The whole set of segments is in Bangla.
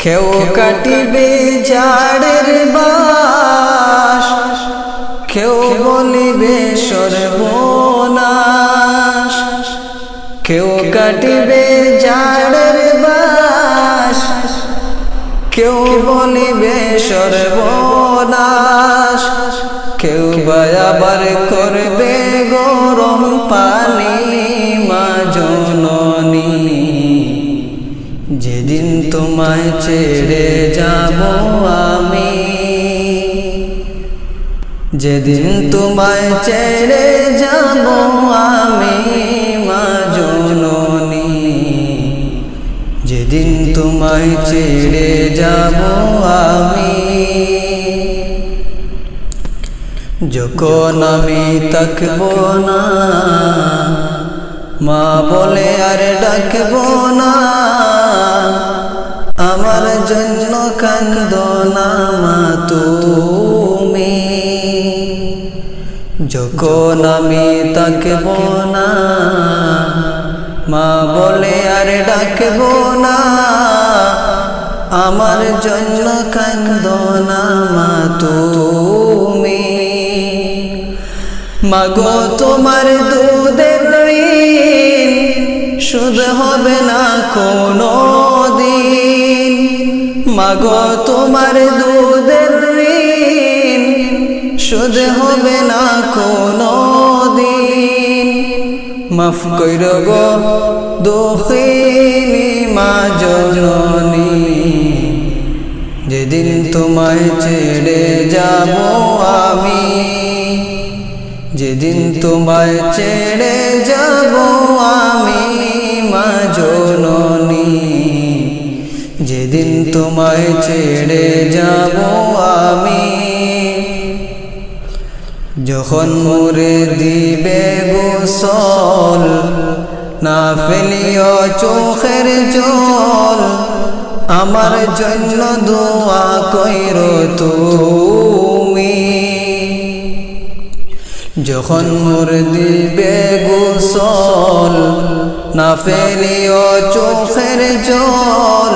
কেউ কাটিবে ঝাড়ের বাস, কেউ বলিবে সর্বনাশ। কেউ কাটিবে ঝাড়ের বাস, কেউ বলিবে সর্বনাশ। কেউ বা আবার করবে গরম পানি মা জননী। যেদিন তোমায় ছেড়ে যাব আমি, যেদিন তোমায় ছেড়ে যাব আমি মা জননী। যেদিন তোমায় ছেড়ে যাব আমি, যখন আমি থাকব না মা বলে আর ডাকব না। আমার জন্য কান্দো না মা তুমি, যখন আমি থাকব না মা বলে আর ডাকব না। আমার জন্য কান্দো না মা তুমি। মাগো তোমার দুধের ঋণ শোধ হবে না কোনো দিন। মাগো তোমার দুধের ঋণ শোধ হবে না কোনো দিন। মাফ কইরো গো দখিনী মা জননী। যেদিন তোমায় ছেড়ে যাব আমি, যেদিন তোমায় ছেড়ে যাব আমি মা জননী। যেদিন তোমায় ছেড়ে যাব আমি, যখন মোরে দিবে গোসল না ফেলিও চোখের জল। আমার জন্য দোয়া কইরো তুমি, যখন মোর দিবে গোসল না ফেলিও চোখের জল।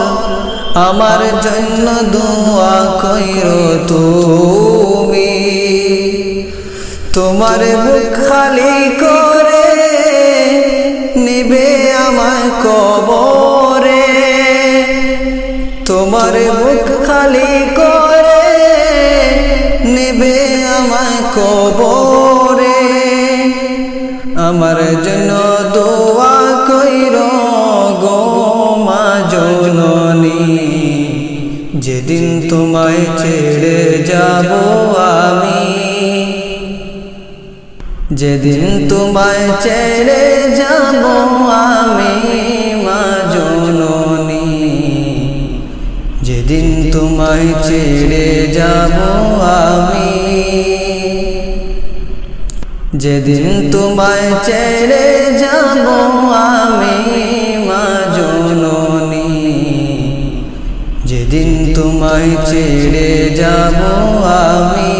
আমার জন্য দোয়া কইরো তুমি। তোমার বুক খালি করে নিবে আমার কবরে। তোমার বুক খালি করে নিবে আমার কবরে। আমার জন্য দোয়া কইরো গো মা জননী। যেদিন তোমায় ছেড়ে যাব আমি, যেদিন তোমায় ছেড়ে যাব আমি মা জননী। যেদিন তোমায় ছেড়ে যাব আমি, যেদিন তোমায় ছেড়ে যাব আমি মা জননী। যেদিন তোমায় ছেড়ে যাব আমি।